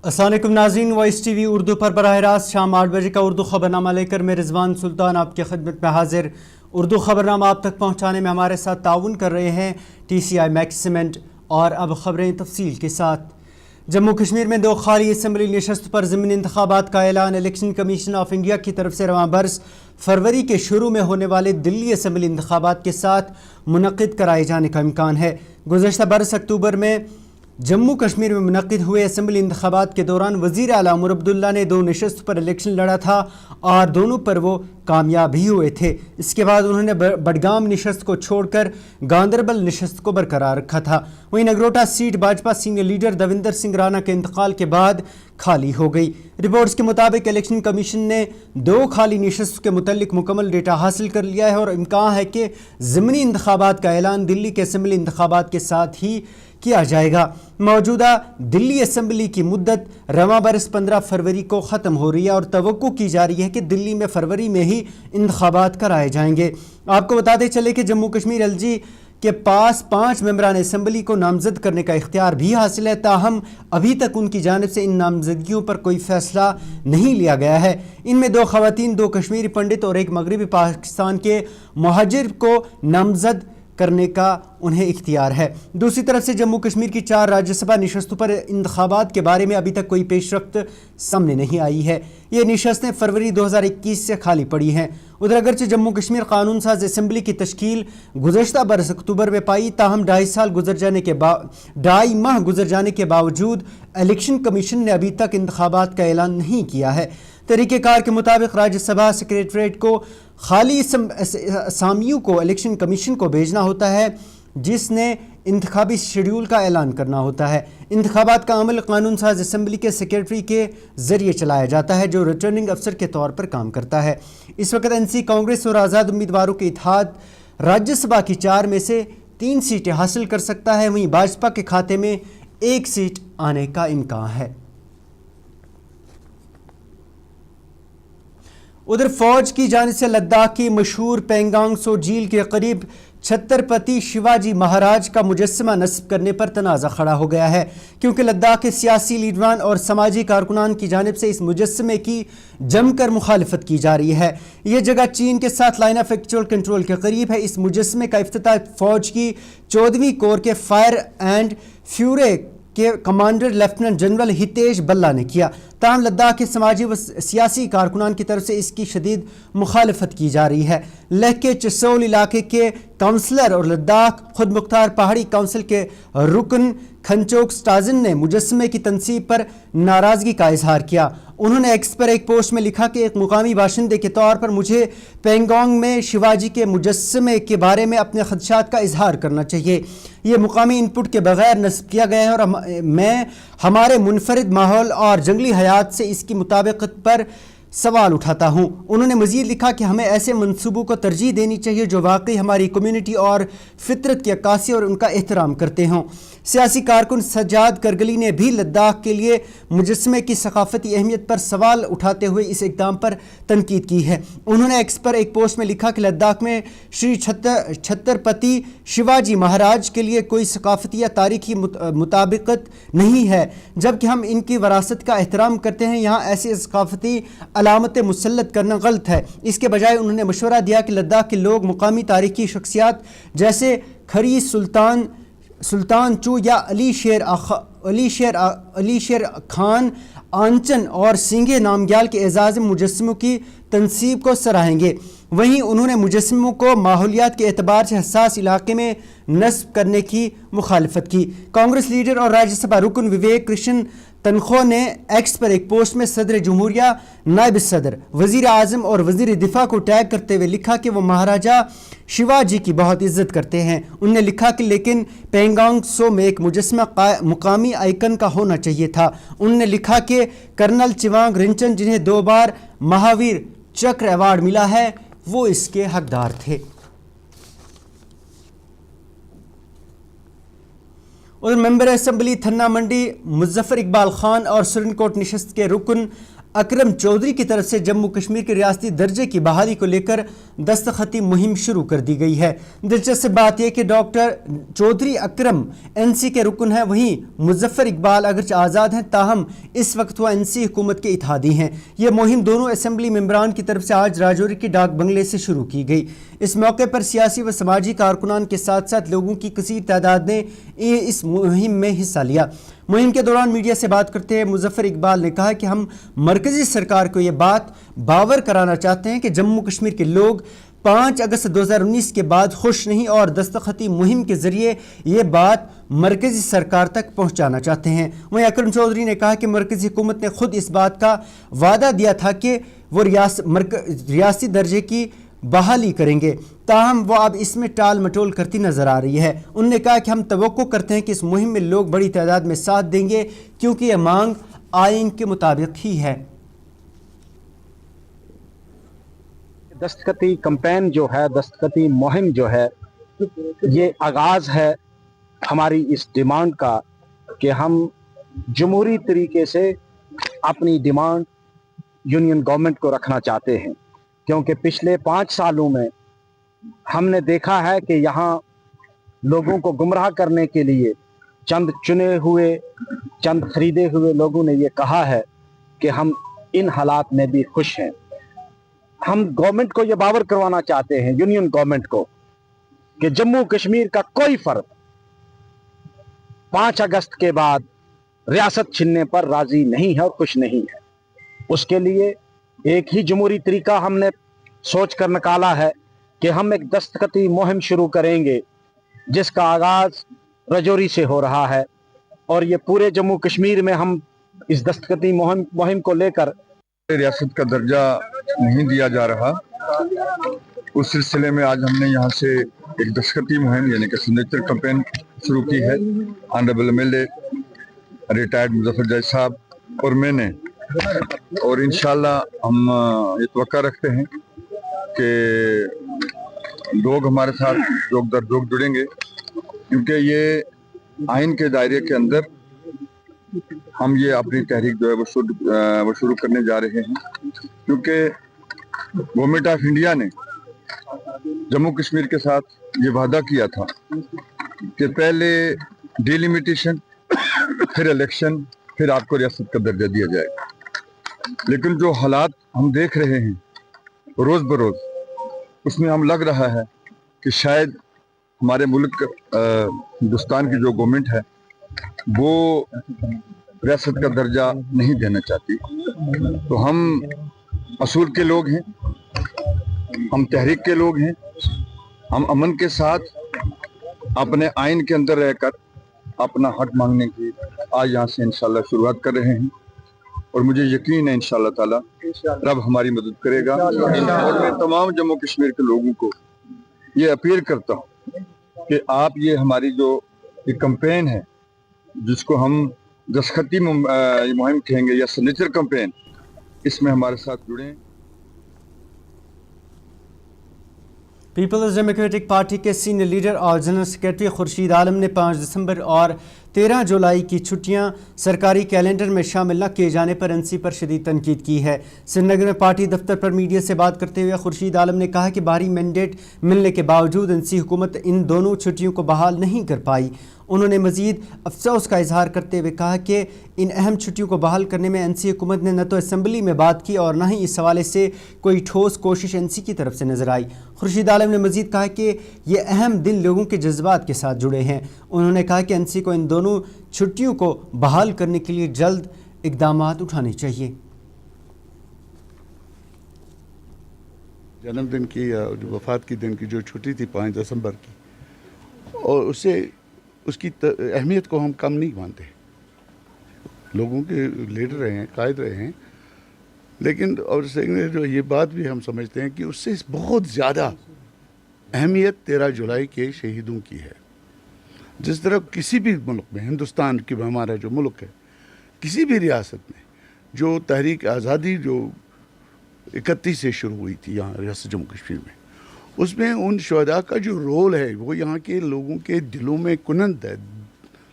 अस्सलाम वालेकुम नाज़रीन, वॉइस टीवी उर्दू पर बराह रास्त शाम 8 बजे का उर्दू खबरनामा लेकर मैं रिजवान सुल्तान आपकी खिदमत में हाजिर। उर्दू खबरनामा आप तक पहुँचाने में हमारे साथ ताउन कर रहे हैं TCI मैक्सिमेंट। और अब खबरें तफसील के साथ। जम्मू कश्मीर में 2 खाली असम्बली नशस्त पर ज़मीनी इंतखाबात का ऐलान। इलेक्शन कमीशन ऑफ इंडिया की तरफ से रवां बरस फरवरी के शुरू में होने वाले दिल्ली असम्बली इंतखाबात के साथ मुनक़िद कराए जाने का इम्कान है। गुज़श्ता बरस अक्टूबर में जम्मू कश्मीर में मुनक़िद हुए असम्बली इंतखाबात के दौरान वज़ीर आला उमर अब्दुल्ला ने 2 नशस्त पर इलेक्शन लड़ा था और दोनों पर वो कामयाब भी हुए थे। इसके बाद उन्होंने बडगाम नशस्त को छोड़कर गांदरबल नशस्त को बरकरार रखा था। वहीं Nagrota seat Bhajpa senior leader Davinder Singh Rana के इंतकाल के बाद खाली हो गई। रिपोर्ट्स के मुताबिक इलेक्शन कमीशन ने 2 खाली नशस्त के मुतल्लिक मुकम्मल डेटा हासिल कर लिया है और इम्कान है कि ज़मीनी इंतखाबात का ऐलान दिल्ली के असम्बली इंतखाबात के साथ ही किया जाएगा। मौजूदा दिल्ली असम्बली की मुद्दत रवां बरस 15 फरवरी को ख़त्म हो रही है और तवक्को की जा रही है कि दिल्ली में फरवरी में ही इंतखाबात कराए जाएंगे। आपको बताते चले कि जम्मू कश्मीर LG के पास 5 मेंबरान असम्बली को नामजद करने का इख्तियार भी हासिल है, ताहम अभी तक उनकी जानिब से इन नामजदगियों पर कोई फैसला नहीं लिया गया है। इनमें 2 ख़वातीन, 2 कश्मीरी पंडित और 1 मगरबी पाकिस्तान के मुहाजिर को नामजद करने का उन्हें इख्तियार है। दूसरी तरफ से जम्मू कश्मीर की 4 राज्यसभा नशस्तों पर इंतखाबात के बारे में अभी तक कोई पेशरफ्त सामने नहीं आई है। ये नशस्तें फरवरी 2021 से खाली पड़ी हैं। उधर अगरचे जम्मू कश्मीर कानून साज असम्बली की तश्कील गुज़श्ता बरस अक्टूबर में पाई, ताहम 2.5 माह गुजर जाने के बावजूद इलेक्शन कमीशन ने अभी तक इंतखाबात का ऐलान नहीं किया है। तरीक़ेकार के मुताबिक राज्यसभा सेक्रेटरीट को खाली असामियों को इलेक्शन कमीशन को भेजना होता है, जिसने इंतखाबी शेड्यूल का ऐलान करना होता है। इंतखाबात का अमल कानून साज असम्बली के सेक्रेटरी के ज़रिए चलाया जाता है, जो रिटर्निंग अफसर के तौर पर काम करता है। इस वक्त NC कांग्रेस और आज़ाद उम्मीदवारों के इत्तेहाद राज्यसभा की 4 में से 3 सीटें हासिल कर सकता है। वहीं भाजपा के खाते में 1 सीट आने का इम्कान है। उधर फौज की जानिब से लद्दाख की मशहूर पेंगांग सो झील के करीब छत्रपति शिवाजी महाराज का मुजस्समा नस्ब करने पर तनाज़ा खड़ा हो गया है, क्योंकि लद्दाख के सियासी लीडरान और समाजी कारकुनान की जानिब से इस मुजस्समे की जमकर मुखालिफत की जा रही है। ये जगह चीन के साथ लाइन ऑफ एक्चुअल कंट्रोल के करीब है। इस मुजस्समे का इफ्तिताह फौज की 14वीं कोर के फायर एंड फ्यूरे के कमांडर लेफ्टिनेंट जनरल हितेश बल्ला ने किया। ताहम लद्दाख के समाजी व सियासी कारकुनान की तरफ से इसकी शदीद मुखालफत की जा रही है। लेह के चसोल इलाके के काउंसलर और लद्दाख खुद मुख्तार पहाड़ी काउंसिल के रुकन खनचोक स्टाजन ने मुजस्समे की तनसीब पर नाराज़गी का इजहार किया। उन्होंने एक्स पर एक पोस्ट में लिखा कि एक मुकामी बाशिंदे के तौर पर मुझे पेंगोंग में शिवाजी के मुजस्समे के बारे में अपने खदशात का इजहार करना चाहिए। ये मुकामी इनपुट के बगैर नस्ब किया गया है और मैं हमारे मुनफरिद माहौल और जंगली हयात से इसकी मुताबिकत पर सवाल उठाता हूँ। उन्होंने मज़ीद लिखा कि हमें ऐसे मंसूबों को तरजीह देनी चाहिए जो वाकई हमारी कम्युनिटी और फितरत की अक्कासी और उनका एहतराम करते हों। सियासी कारकुन सज्जाद करगली ने भी लद्दाख के लिए मुजस्समे की सकाफती अहमियत पर सवाल उठाते हुए इस इक़दाम पर तनकीद की है। उन्होंने एक्स पर एक पोस्ट में लिखा कि लद्दाख में श्री छत्रपति शिवाजी महाराज के लिए कोई सकाफती या तारीखी मुताबिकत नहीं है, जबकि हम इनकी वरासत का एहतराम करते हैं। यहाँ ऐसी सकाफती अलामतें मुसल्लत करना गलत है। इसके बजाय उन्होंने मशवरा दिया कि लद्दाख के लोग मुकामी तारीखी शख्सियात जैसे खरी सुल्तान चू या अली शेर खान आंचन और सिंगे नामग्याल के एजाज़ मुजस्समों की तनसीब को सराहेंगे। वहीं उन्होंने मुजस्समों को माहौलियात के एतबार से हसास इलाके में नस्ब करने की मुखालिफत की। कांग्रेस लीडर और राज्यसभा रुकन विवेक कृष्ण तनखो ने एक्स पर एक पोस्ट में सदर जमहूरिया, नायब सदर, वज़ीर आज़म और वज़ीर दिफा को टैग करते हुए लिखा कि वो महाराजा शिवाजी की बहुत इज्जत करते हैं। उन्होंने लिखा कि लेकिन पेंगोंग सो में एक मुजस्समा मुकामी आइकन का होना चाहिए था। उन्होंने लिखा कि कर्नल चिवांग रिंचन, जिन्हें 2 बार महावीर चक्र अवार्ड मिला है, वो इसके हकदार थे। और मेंबर असम्बली थन्ना मंडी मुजफ्फर इकबाल खान और सुरनकोट नशस्त के रुकन अकरम चौधरी की तरफ से जम्मू कश्मीर के रियासती दर्जे की बहाली को लेकर दस्तखती मुहिम शुरू कर दी गई है। दिलचस्प बात यह कि डॉक्टर चौधरी अकरम एनसी के रुकन हैं, वहीं मुजफ्फर इकबाल अगरचे आज़ाद हैं, ताहम इस वक्त वह एनसी हुकूमत के इत्तेहादी हैं। ये मुहिम दोनों असम्बली मेंबरान की तरफ से आज राजौरी के डाक बंगले से शुरू की गई। इस मौके पर सियासी व समाजी कारकुनान के साथ साथ लोगों की कसीर तादाद ने इस मुहिम में हिस्सा लिया। मुहिम के दौरान मीडिया से बात करते हुए मुजफ्फर इकबाल ने कहा कि हम मरकजी सरकार को ये बात बावर कराना चाहते हैं कि जम्मू कश्मीर के लोग 5 अगस्त 2019 के बाद खुश नहीं और दस्तखती मुहिम के जरिए ये बात मरकजी सरकार तक पहुंचाना चाहते हैं। वहीं अकरम चौधरी ने कहा कि मरकजी हुकूमत ने खुद इस बात का वादा दिया था कि वो रियासी दर्जे की बहाली करेंगे, ताहम वो अब इसमें टाल मटोल करती नजर आ रही है। उन्होंने कहा कि हम तवक्को करते हैं कि इस मुहिम में लोग बड़ी तादाद में साथ देंगे क्योंकि यह मांग आइन के मुताबिक ही है। दस्तखती कैंपेन जो है, दस्तखती मुहिम जो है, ये आगाज है हमारी इस डिमांड का कि हम जमहूरी तरीके से अपनी डिमांड यूनियन गवर्नमेंट को रखना चाहते हैं, क्योंकि पिछले 5 सालों में हमने देखा है कि यहाँ लोगों को गुमराह करने के लिए चंद चुने हुए, चंद खरीदे हुए लोगों ने ये कहा है कि हम इन हालात में भी खुश हैं। हम गवर्नमेंट को ये बावर करवाना चाहते हैं, यूनियन गवर्नमेंट को, कि जम्मू कश्मीर का कोई फर्द 5 अगस्त के बाद रियासत छीनने पर राजी नहीं है और खुश नहीं है। उसके लिए एक ही जमहूरी तरीका हमने सोच कर निकाला है कि हम एक दस्तखती मुहिम शुरू करेंगे, जिसका आगाज राजौरी से हो रहा है और ये पूरे जम्मू कश्मीर में हम इस दस्तखती मुहिम को लेकर रियासत का दर्जा नहीं दिया जा रहा, उस सिलसिले में आज हमने यहाँ से एक दस्तखती मुहिम यानी कि सिग्नेचर कैंपेन शुरू की है। ऑनरेबल एमएलए रिटायर्ड मुजफ्फर जायद साहब और मैंने, और इंशाल्लाह हम ये तवक्का रखते हैं कि लोग हमारे साथ जोग दर जोग जुड़ेंगे, क्योंकि ये आइन के दायरे के अंदर हम ये अपनी तहरीक जो है वो शुरू करने जा रहे हैं, क्योंकि गवर्नमेंट ऑफ इंडिया ने जम्मू कश्मीर के साथ ये वादा किया था कि पहले डिलिमिटेशन, फिर इलेक्शन, फिर आपको रियासत का दर्जा दिया जाएगा। लेकिन जो हालात हम देख रहे हैं रोज बरोज, उसमें हम लग रहा है कि शायद हमारे मुल्क हिंदुस्तान की जो गवर्नमेंट है वो रियासत का दर्जा नहीं देना चाहती। तो हम असूल के लोग हैं, हम तहरीक के लोग हैं, हम अमन के साथ अपने आइन के अंदर रहकर अपना हक मांगने की आज यहाँ से इंशाल्लाह शुरुआत कर रहे हैं, और मुझे यकीन है इंशाल्लाह ताला रब हमारी मदद करेगा। और मैं तमाम जम्मू कश्मीर के लोगों को ये अपील करता हूँ कि आप ये हमारी जो ये कैंपेन है, जिसको हम दस्तखती मुहिम कहेंगे या सिग्नेचर कैंपेन, इसमें हमारे साथ जुड़ें। पीपल्स डेमोक्रेटिक पार्टी के सीनियर लीडर और जनरल सेक्रेटरी खुर्शीद आलम ने 5 दिसंबर और 13 जुलाई की छुट्टियां सरकारी कैलेंडर में शामिल न किए जाने पर एनसी पर शदीद तनकीद की है। श्रीनगर में पार्टी दफ्तर पर मीडिया से बात करते हुए खुर्शीद आलम ने कहा कि बाहरी मैंडेट मिलने के बावजूद एनसी हुकूमत इन दोनों छुट्टियों को बहाल नहीं कर पाई। उन्होंने मजीद अफसोस का इजहार करते हुए कहा कि इन अहम छुट्टियों को बहाल करने में एनसी हुकूमत ने न तो असम्बली में बात की और न ही इस हवाले से कोई ठोस कोशिश एनसी की तरफ से नजर आई। खुर्शीद आलम ने मजीद कहा कि ये अहम दिन लोगों के जज्बात के साथ जुड़े हैं। उन्होंने कहा कि एनसी को इन दोनों छुट्टियों को बहाल करने के लिए जल्द इकदामात उठाने चाहिए। जन्मदिन की या जो वफात की दिन की जो छुट्टी थी 5 दिसंबर की, और उससे उसकी अहमियत को हम कम नहीं मानते। लोगों के लीडर रहे हैं, कायद रहे हैं, लेकिन और जो ये बात भी हम समझते हैं कि उससे बहुत ज़्यादा अहमियत 13 जुलाई के शहीदों की है। जिस तरह किसी भी मुल्क में, हिंदुस्तान की हमारा जो मुल्क है, किसी भी रियासत में जो तहरीक आज़ादी जो 31 से शुरू हुई थी यहाँ रियासत जम्मू कश्मीर में, उसमें उन शहदा का जो रोल है वो यहाँ के लोगों के दिलों में कुनंद है,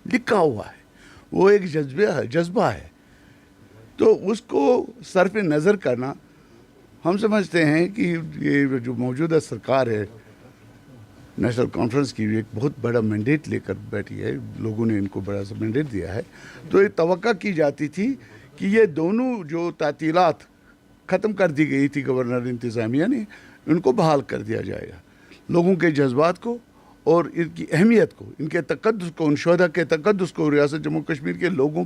लिखा हुआ है। वो एक जज्बा है تو اس کو صرف نظر کرنا ہم سمجھتے ہیں کہ یہ جو موجودہ سرکار ہے نیشنل کانفرنس کی ایک بہت بڑا مینڈیٹ لے کر بیٹھی ہے، لوگوں نے ان کو بڑا سا مینڈیٹ دیا ہے، تو یہ توقع کی جاتی تھی کہ یہ دونوں جو تعطیلات ختم کر دی گئی تھی گورنر انتظامیہ نے، ان کو بحال کر دیا جائے گا. لوگوں کے جذبات کو اور ان کی اہمیت کو، ان کے تقدس کو، ان شہداء کے تقدس کو، ریاست جموں کشمیر کے لوگوں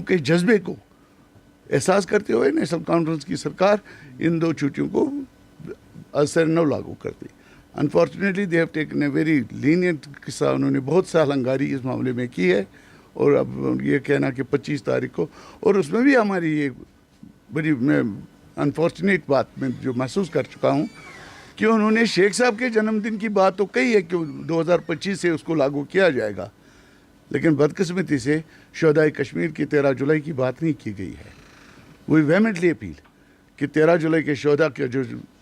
کے جذبے کو احساس کرتے ہوئے نیشنل کانفرنس کی سرکار ان 2 چھٹیوں کو اثر نو لاگو کر دی. Unfortunately they have taken a very lenient قصہ، انہوں نے بہت سا ہنگاری اس معاملے میں کی ہے، اور اب یہ کہنا کہ 25 تاریخ کو، اور اس میں بھی ہماری یہ بڑی میں انفارچونیٹ بات میں جو محسوس کر چکا ہوں کہ انہوں نے شیخ صاحب کے جنم دن کی بات تو کہی ہے کہ 2025 سے اس کو لاگو کیا جائے گا، لیکن بدقسمتی سے شہدائے کشمیر کی 13 جولائی کی بات نہیں کی گئی ہے. وہی ویمنٹلی اپیل کہ 13 جولائی کے شہداء کا جو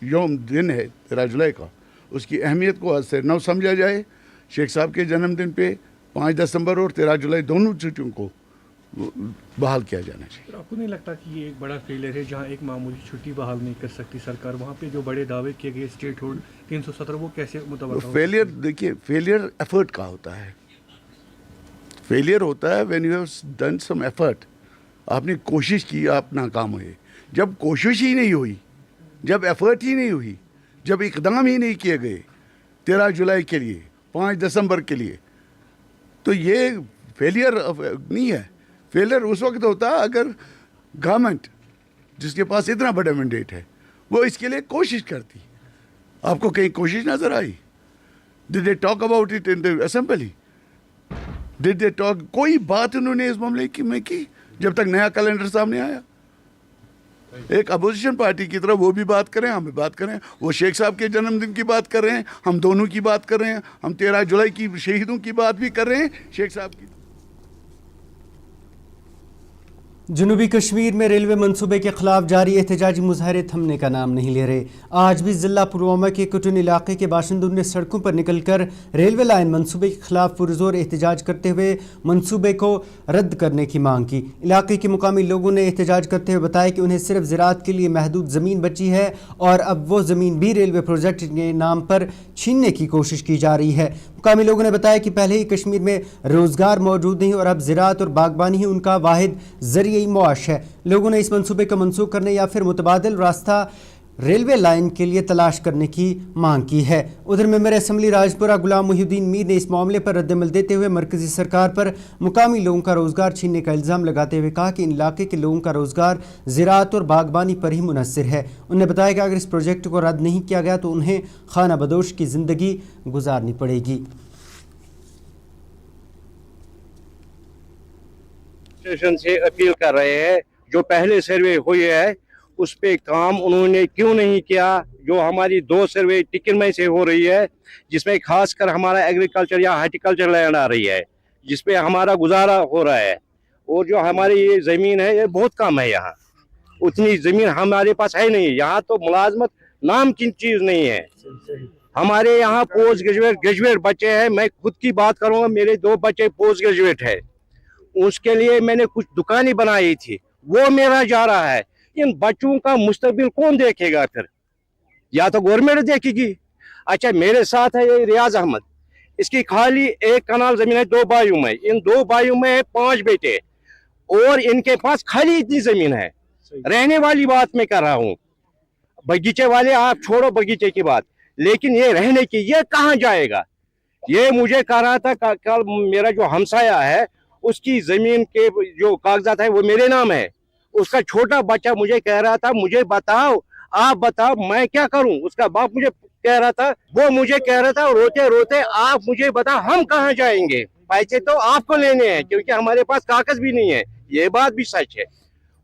یوم دن ہے 13 جولائی کا، اس کی اہمیت کو آج سے نو سمجھا جائے. شیخ صاحب کے جنم دن پہ 5 دسمبر اور 13 جولائی دونوں چھٹیوں کو بحال کیا جانا چاہیے. آپ کو نہیں لگتا کہ یہ ایک بڑا فیلئر ہے جہاں ایک معمولی چھٹی بحال نہیں کر سکتی سرکار، وہاں پہ جو بڑے دعوے کیے گئے اسٹیٹ ہولڈ 317 وہ کیسے متوقع؟ فیلئر دیکھیے، فیلئر ایفرٹ کا ہوتا ہے. فیلئر ہوتا ہے when you have done some effort, آپ نے کوشش کی، آپ ناکام ہوئے. جب کوشش ہی نہیں ہوئی، جب ایفرٹ ہی نہیں ہوئی، جب اقدام ہی نہیں کیے گئے 13 جولائی کے لیے، 5 دسمبر کے لیے، تو یہ فیلئر نہیں ہے. فیلئر اس وقت ہوتا ہے اگر گورنمنٹ جس کے پاس اتنا بڑا مینڈیٹ ہے وہ اس کے لیے کوشش کرتی. آپ کو کہیں کوشش نظر آئی؟ Did they talk about it in the assembly? Did they talk? کوئی بات انہوں نے اس معاملے میں کی جب تک نیا کیلنڈر سامنے آیا. ایک اپوزیشن پارٹی کی طرح وہ بھی بات کریں، ہم بھی بات کریں. وہ شیخ صاحب کے جنم دن کی بات کر رہے ہیں، ہم دونوں کی بات کر رہے ہیں. ہم 13 جولائی کی شہیدوں کی بات بھی کر رہے ہیں، شیخ صاحب کی. جنوبی کشمیر میں ریلوے منصوبے کے خلاف جاری احتجاجی مظاہرے تھمنے کا نام نہیں لے رہے. آج بھی ضلع پلوامہ کے کٹن علاقے کے باشندوں نے سڑکوں پر نکل کر ریلوے لائن منصوبے کے خلاف پرزور احتجاج کرتے ہوئے منصوبے کو رد کرنے کی مانگ کی. علاقے کے مقامی لوگوں نے احتجاج کرتے ہوئے بتایا کہ انہیں صرف زراعت کے لیے محدود زمین بچی ہے اور اب وہ زمین بھی ریلوے پروجیکٹ کے نام پر چھیننے کی کوشش کی جا رہی ہے. مقامی لوگوں نے بتایا کہ پہلے ہی کشمیر میں روزگار موجود نہیں اور اب زراعت اور باغبانی ہی ان کا واحد ذریعہ معاش ہے. لوگوں نے اس منصوبے کو منسوخ کرنے یا پھر متبادل راستہ ریلوے لائن کے لیے تلاش کرنے کی مانگ کی ہے. ادھر ممبر اسمبلی راجپورہ غلام محی الدین میر نے اس معاملے پر رد عمل دیتے ہوئے مرکزی سرکار پر مقامی لوگوں کا روزگار چھیننے کا الزام لگاتے ہوئے کہا کہ ان علاقے کے لوگوں کا روزگار زراعت اور باغبانی پر ہی منحصر ہے. انہوں نے بتایا کہ اگر اس پروجیکٹ کو رد نہیں کیا گیا تو انہیں خانہ بدوش کی زندگی گزارنی پڑے گی. سے اپیل کر رہے ہیں جو پہلے سروے ہوئی ہے اس پہ کام انہوں نے کیوں نہیں کیا. جو ہماری 2 سروے ٹکن میں سے ہو رہی ہے جس میں خاص کر ہمارا ایگریکلچر یا ہارٹیکلچر لینڈ آ رہی ہے جس پہ ہمارا گزارا ہو رہا ہے, اور جو ہماری یہ زمین ہے یہ بہت کم ہے. یہاں اتنی زمین ہمارے پاس ہے نہیں. یہاں تو ملازمت نام کی چیز نہیں ہے. ہمارے یہاں پوسٹ گریجویٹ بچے ہیں. میں خود کی بات کروں گا, میرے 2 بچے پوسٹ گریجویٹ ہے. اس کے لیے میں نے کچھ دکانیں بنائی تھی, وہ میرا جا رہا ہے. ان بچوں کا مستقبل کون دیکھے گا پھر؟ یا تو گورنمنٹ دیکھے گی. اچھا میرے ساتھ ہے یہ ریاض احمد, اس کی خالی 1 کنال زمین ہے 2 بھائیوں میں. ان 2 بھائیوں میں 5 بیٹے اور ان کے پاس خالی اتنی زمین ہے. رہنے والی بات میں کر رہا ہوں, باغیچے والے آپ چھوڑو باغیچے کی بات, لیکن یہ رہنے کی یہ کہاں جائے گا؟ یہ مجھے کہہ رہا تھا کل میرا جو ہمسایہ ہے اس کی زمین کے جو کاغذات ہے وہ میرے نام ہے. اس کا چھوٹا بچہ مجھے کہہ رہا تھا مجھے بتاؤ, آپ بتاؤ میں کیا کروں. اس کا باپ مجھے کہہ رہا تھا, وہ مجھے کہہ رہا تھا روتے روتے آپ مجھے بتاؤ ہم کہاں جائیں گے, پیسے تو آپ کو لینے ہیں کیونکہ ہمارے پاس کاغذ بھی نہیں ہے. یہ بات بھی سچ ہے.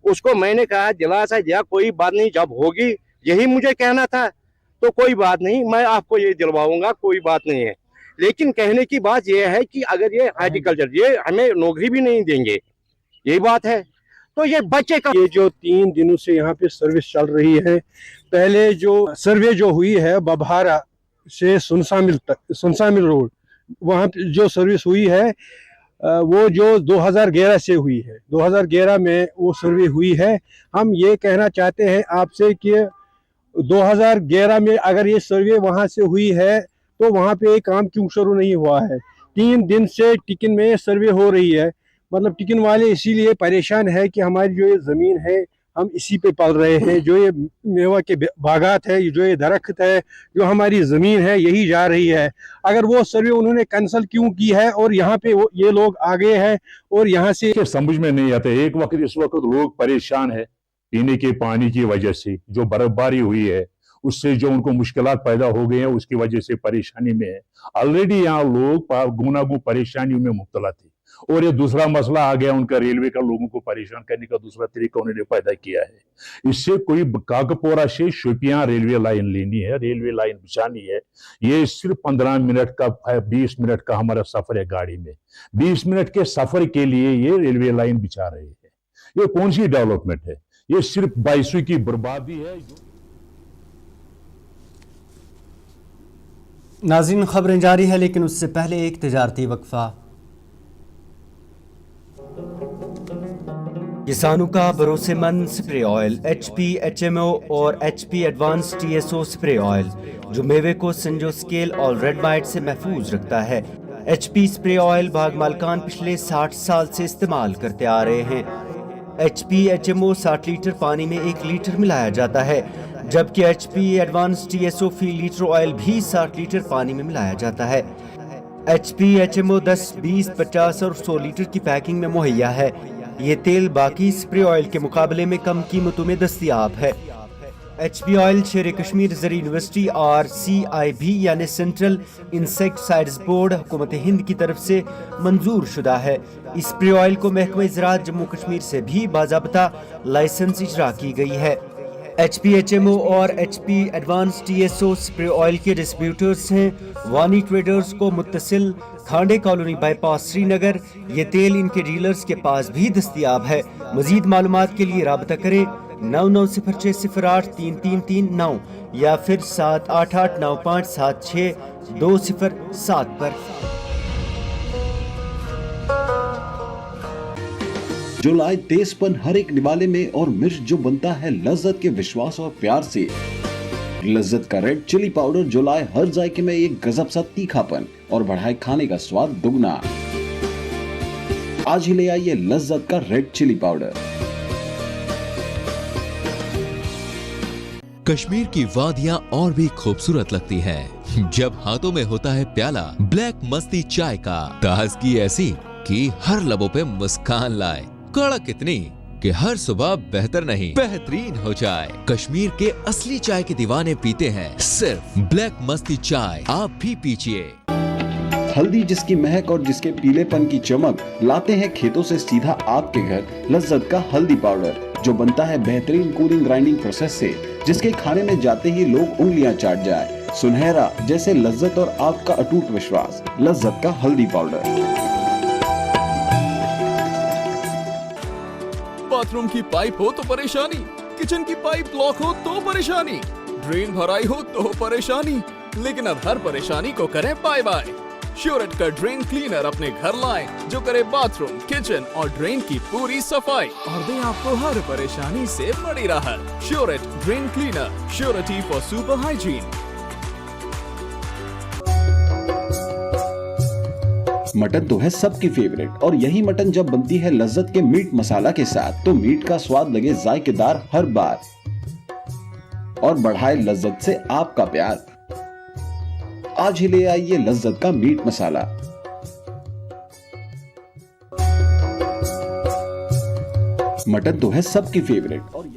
اس کو میں نے کہا دلاسا دیا کوئی بات نہیں, جب ہوگی یہی مجھے کہنا تھا تو کوئی بات نہیں, میں آپ کو یہ دلواؤں گا, کوئی بات نہیں ہے. لیکن کہنے کی بات یہ ہے کہ اگر یہ ہارٹیکلچر یہ ہمیں نوکری بھی نہیں دیں گے, یہی بات ہے. تو یہ بچے کا یہ جو 3 دنوں سے یہاں پہ سروس چل رہی ہے, پہلے جو سروے جو ہوئی ہے ببہارا سے سنسامل روڈ, وہاں پہ جو سروس ہوئی ہے वो जो 2011 से हुई है, 2011 में वो सर्वे हुई है। हम ये कहना चाहते हैं आपसे कि 2011 में अगर ये सर्वे वहाँ से हुई है तो वहाँ पे ये काम क्यों शुरू नहीं हुआ है? 3 दिन से टिकिन में सर्वे हो रही है। मतलब टिकिन वाले इसीलिए परेशान है कि हमारी जो ये ज़मीन है हम इसी पे पल रहे हैं। जो ये मेवा के बागात है, जो ये दरख्त है, जो हमारी ज़मीन है, यही जा रही है। अगर वो सर्वे उन्होंने कैंसिल क्यों की है और यहाँ पे ये लोग आ गए हैं और यहाँ से समझ में नहीं आता। एक वक्त इस वक्त लोग परेशान है पीने के पानी की वजह से, जो बर्फबारी हुई है उससे जो उनको मुश्किलात पैदा हो गए हैं उसकी वजह से परेशानी में है। ऑलरेडी यहाँ लोग गुनागुन परेशानियों में मुब्तला थे और ये दूसरा मसला आ गया उनका, रेलवे का लोगों को परेशान करने का दूसरा तरीका उन्होंने पैदा किया है। इससे कोई काकपोरा से शोपियां रेलवे लाइन लेनी है, रेलवे लाइन बिछानी है, ये सिर्फ 15 मिनट का 20 मिनट का हमारा सफर है गाड़ी में। 20 मिनट के सफर के लिए ये रेलवे लाइन बिछा रहे हैं। ये कौन सी डेवलपमेंट है? ये सिर्फ बाइसों की बर्बादी है। नाज़रीन, खबरें जारी है लेकिन उससे पहले एक तिजारती वक्फा। किसानों का भरोसेमंद स्प्रे ऑयल HP HMO और HP advance TSO spray oil जो मेवे को संजो स्केल और रेड माइट से महफूज रखता है। HP स्प्रे ऑयल बाग मालकान पिछले 60 साल से इस्तेमाल करते आ रहे हैं। HP HMO 60 लीटर पानी में 1 लीटर मिलाया जाता है, जबकि HP एडवांस TSO फी लीटर ऑयल भी 60 लीटर पानी में मिलाया जाता है। HP HMO 10, 20, 50 और 100 लीटर की पैकिंग में मुहैया है। ये तेल बाकी स्प्रे ऑयल के मुकाबले में कम कीमतों में दस्तयाब है। HP ऑयल शेर कश्मीर ज़र यूनिवर्सिटी और CIB यानी सेंट्रल इंसेक्टिसाइड्स बोर्ड हुकूमत हिंद की तरफ से मंजूर शुदा है। इस स्प्रे ऑयल को महकमा ज़राअत जम्मू कश्मीर से भी बाज़ाब्ता लाइसेंस इजरा की गई है। HP HMO और HP advance TSO spray oil के डिस्ट्रीब्यूटर्स हैं वानी ट्रेडर्स को मुत्तसिल खांडे कॉलोनी बाईपास श्रीनगर। ये तेल इनके डीलर्स के पास भी दस्तयाब है। मजीद मालूमात के लिए राबता करें 9906083339 या फिर 7889576207 पर। जो लाए तेजपन हर एक निवाले में और मिर्च जो बनता है लज्जत के विश्वास और प्यार से। लज्जत का रेड चिली पाउडर जो लाए हर जायके में एक गजब सा तीखापन और बढ़ाए खाने का स्वाद दुगना। आज ही ले आइए लज्जत का रेड चिली पाउडर। कश्मीर की वादियां और भी खूबसूरत लगती हैं जब हाथों में होता है प्याला ब्लैक मस्ती चाय का। ताजगी ऐसी कि हर लबों पे मुस्कान लाए, कड़क इतनी कि हर सुबह बेहतर नहीं बेहतरीन हो जाए। कश्मीर के असली चाय के दीवाने पीते हैं सिर्फ ब्लैक मस्ती चाय, आप भी पीजिए। हल्दी जिसकी महक और जिसके पीलेपन की चमक लाते हैं खेतों से सीधा आपके घर। लज्जत का हल्दी पाउडर जो बनता है बेहतरीन कूलिंग ग्राइंडिंग प्रोसेस से, जिसके खाने में जाते ही लोग उंगलियां चाट जाए। सुनहरा जैसे लज्जत और आपका अटूट विश्वास। लज्जत का हल्दी पाउडर। बाथरूम की पाइप हो तो परेशानी, किचन की पाइप ब्लॉक हो तो परेशानी, ड्रेन भराई हो तो परेशानी, लेकिन अब हर परेशानी को करें बाय बाय। श्योरेट का ड्रेन क्लीनर अपने घर लाएं जो करे बाथरूम, किचन और ड्रेन की पूरी सफाई और दे आपको हर परेशानी से बड़ी राहत। श्योरेट drain cleaner, surety for super hygiene. Mutton तो है सबकी फेवरेट और यही मटन जब बनती है लज्जत के मीट मसाला के साथ तो मीट का स्वाद लगे जायकेदार हर बार और बढ़ाए लज्जत से आपका प्यार। आज ही ले आइए लज्जत का मीट मसाला। मटन तो है सबकी फेवरेट। और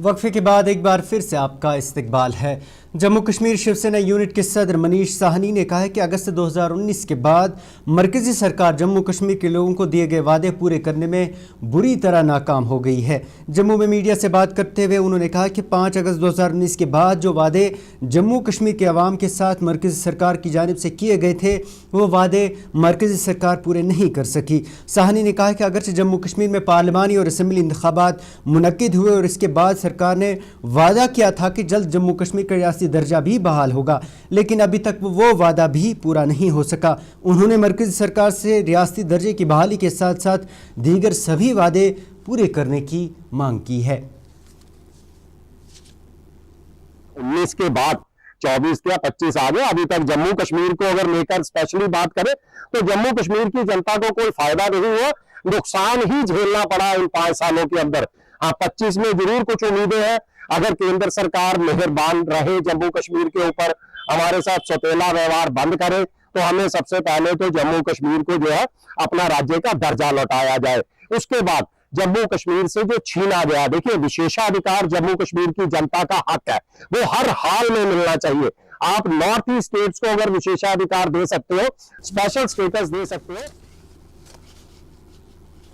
वक्फे के बाद एक बार फिर से आपका इस्तकबाल है। जम्मू कश्मीर शिवसेना यूनिट के सदर मनीष साहनी ने कहा है कि अगस्त 2019 के बाद मरकजी सरकार जम्मू कश्मीर के लोगों को दिए गए वादे पूरे करने में बुरी तरह नाकाम हो गई है। जम्मू में मीडिया से बात करते हुए उन्होंने कहा कि 5 अगस्त 2019 के बाद जो वादे जम्मू कश्मीर के अवाम के साथ मरकजी सरकार की जानिब से किए गए थे वो वादे मरकजी सरकार पूरे नहीं कर सकी। साहनी ने कहा कि अगरचे जम्मू कश्मीर में पार्लिमानी और असम्बली इंतखाबात मुनक्किद हुए और इसके बाद सरकार ने वादा किया था कि जल्द जम्मू कश्मीर का ریاستی درجہ بھی بحال ہوگا، لیکن ابھی تک وہ وعدہ بھی پورا نہیں ہو سکا۔ انہوں نے مرکزی سرکار سے ریاستی درجے کی بحالی کے ساتھ ساتھ دیگر سبھی وعدے پورے کرنے کی مانگ کی ہے۔ 19 کے بعد 24 یا 25 آ گئے، ابھی تک جموں کشمیر کو اگر لے کر اسپیشلی بات کریں تو جموں کشمیر کی جنتا کو کوئی فائدہ نہیں ہوا، نقصان ہی جھیلنا پڑا ان 5 سالوں کے اندر۔ ہاں 25 میں ضرور کچھ امیدیں ہیں، اگر کیندر سرکار مہربان رہے جموں کشمیر کے اوپر، ہمارے ساتھ سوتیلا ویوہار بند کرے تو ہمیں سب سے پہلے تو جموں کشمیر کو جو ہے اپنا راجیہ کا درجہ لوٹایا جائے۔ اس کے بعد جموں کشمیر سے جو چھینا گیا، دیکھیے وشیشادھیکار جموں کشمیر کی جنتا کا حق ہے، وہ ہر حال میں ملنا چاہیے۔ آپ نارتھ ایسٹ اسٹیٹس کو اگر وشیشادھیکار دے سکتے ہو، اسپیشل اسٹیٹس دے سکتے ہو۔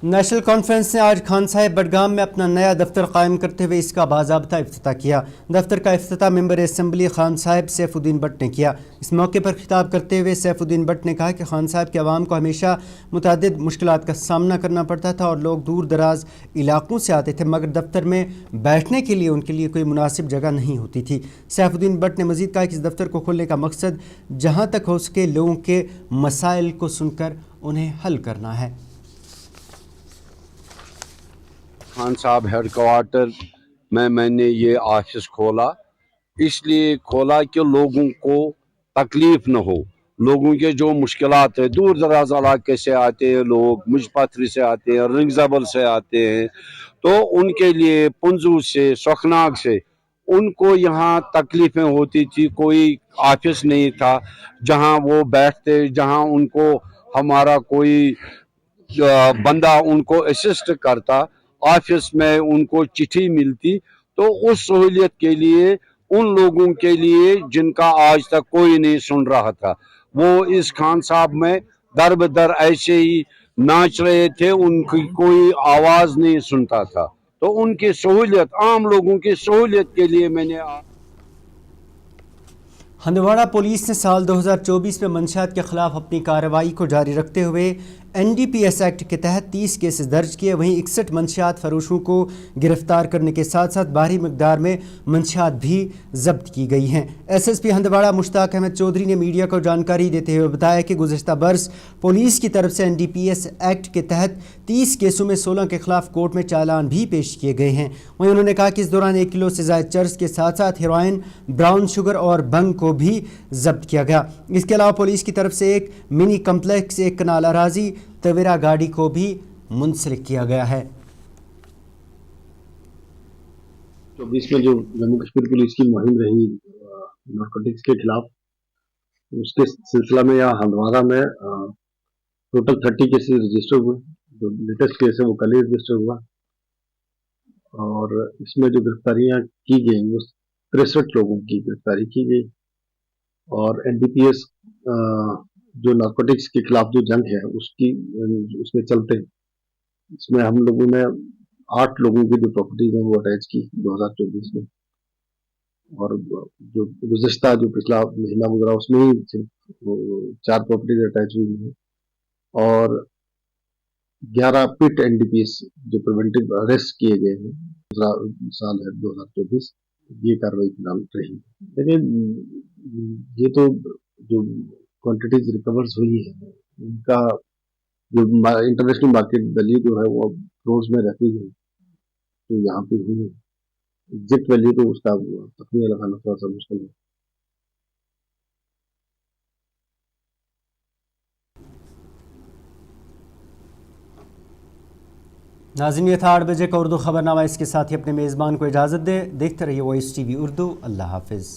نیشنل کانفرنس نے آج خان صاحب بڈگام میں اپنا نیا دفتر قائم کرتے ہوئے اس کا باضابطہ افتتاح کیا۔ دفتر کا افتتاح ممبر اسمبلی خان صاحب سیف الدین بٹ نے کیا۔ اس موقع پر خطاب کرتے ہوئے سیف الدین بٹ نے کہا کہ خان صاحب کے عوام کو ہمیشہ متعدد مشکلات کا سامنا کرنا پڑتا تھا اور لوگ دور دراز علاقوں سے آتے تھے، مگر دفتر میں بیٹھنے کے لیے ان کے لیے کوئی مناسب جگہ نہیں ہوتی تھی۔ سیف الدین بٹ نے مزید کہا کہ اس دفتر کو کھولنے کا مقصد جہاں تک ہو سکے لوگوں کے مسائل کو سن کر انہیں حل کرنا ہے۔ خان صاحب ہیڈ کوارٹر میں نے یہ آفس کھولا، اس لیے کھولا کہ لوگوں کو تکلیف نہ ہو۔ لوگوں کے جو مشکلات ہیں، دور دراز علاقے سے آتے ہیں لوگ، مجھ پتھری سے آتے ہیں، رنگ زبل سے آتے ہیں، تو ان کے لیے پنجو سے، سوکھناگ سے ان کو یہاں تکلیفیں ہوتی تھی۔ کوئی آفس نہیں تھا جہاں وہ بیٹھتے، جہاں ان کو ہمارا کوئی بندہ ان کو اسسٹ کرتا، آفس میں ان کو چٹھی ملتی۔ تو اس سہولیت کے لیے ان لوگوں کے لیے جن کا آج تک کوئی نہیں سن رہا تھا، وہ اس خان صاحب میں در بدر ایسے ہی ناچ رہے تھے، ان کی کوئی آواز نہیں سنتا تھا۔ تو ان کی سہولیت، عام لوگوں کی سہولیت کے لیے میں نے ہندواڑہ پولیس نے سال 2024 میں منشیات کے خلاف اپنی کارروائی کو جاری رکھتے ہوئے NDPS ایکٹ کے تحت 30 کیسز درج کیے، وہیں 61 منشیات فروشوں کو گرفتار کرنے کے ساتھ ساتھ بھاری مقدار میں منشیات بھی ضبط کی گئی ہیں۔ SSP ہندواڑہ مشتاق احمد چودھری نے میڈیا کو جانکاری دیتے ہوئے بتایا کہ گزشتہ برس پولیس کی طرف سے NDPS ایکٹ کے تحت 30 کیسوں میں 16 کے خلاف کورٹ میں چالان بھی پیش کیے گئے ہیں۔ وہیں انہوں نے کہا کہ اس دوران 1 کلو سے زائد چرس کے ساتھ ساتھ ہیروئن، براؤن شوگر اور بھنگ کو بھی ضبط کیا گیا۔ اس کے علاوہ پولیس کی طرف سے ایک منی کمپلیکس، 1 کنال اراضی، تویرا گاڑی کو بھی منسلک کیا گیا ہے۔ 24 میں جو جموں کشمیر پولیس کی مہم رہی نارکوٹکس کے خلاف، اس کے سلسلہ میں یہاں ہندواڑہ میں ٹوٹل 30 کیسز رجسٹر ہوئے۔ جو لیٹسٹ کیس ہے وہ کل ہی رجسٹر ہوا، اور اس میں جو گرفتاریاں کی گئیں وہ 63 لوگوں کی گرفتاری کی گئی۔ اور NDPS جو نارکوٹکس کے خلاف جو جنگ ہے اس میں چلتے اس میں ہم لوگوں نے 8 لوگوں کی جو پراپرٹیز ہیں وہ اٹیچ کی 2024 میں، اور جو گزشتہ جو پچھلا مہینہ گزرا اس میں ہی صرف 4 پراپرٹیز اٹیچ ہوئی ہیں، اور 11 پٹ NDPS جو پریونٹیو اریسٹ کیے گئے ہیں سال ہے 2024۔ یہ کارروائی فی الحال رہی۔ لیکن یہ تو جو کوانٹیٹیز ریکورز ہوئی ہے ان کا جو انٹرنیشنل مارکیٹ ویلیو جو ہے وہ کروڑز میں رہتی ہے، تو یہاں پہ ہوئی ہے ایگزیکٹ ویلیو تو اس کا تخمینہ لگانا تھوڑا سا مشکل ہے۔ ناظرین یہ تھا 8 بجے کا اردو خبرنامہ، اس کے ساتھ ہی اپنے میزبان کو اجازت دیں۔ دیکھتے رہیے وائس TV اردو۔ اللہ حافظ۔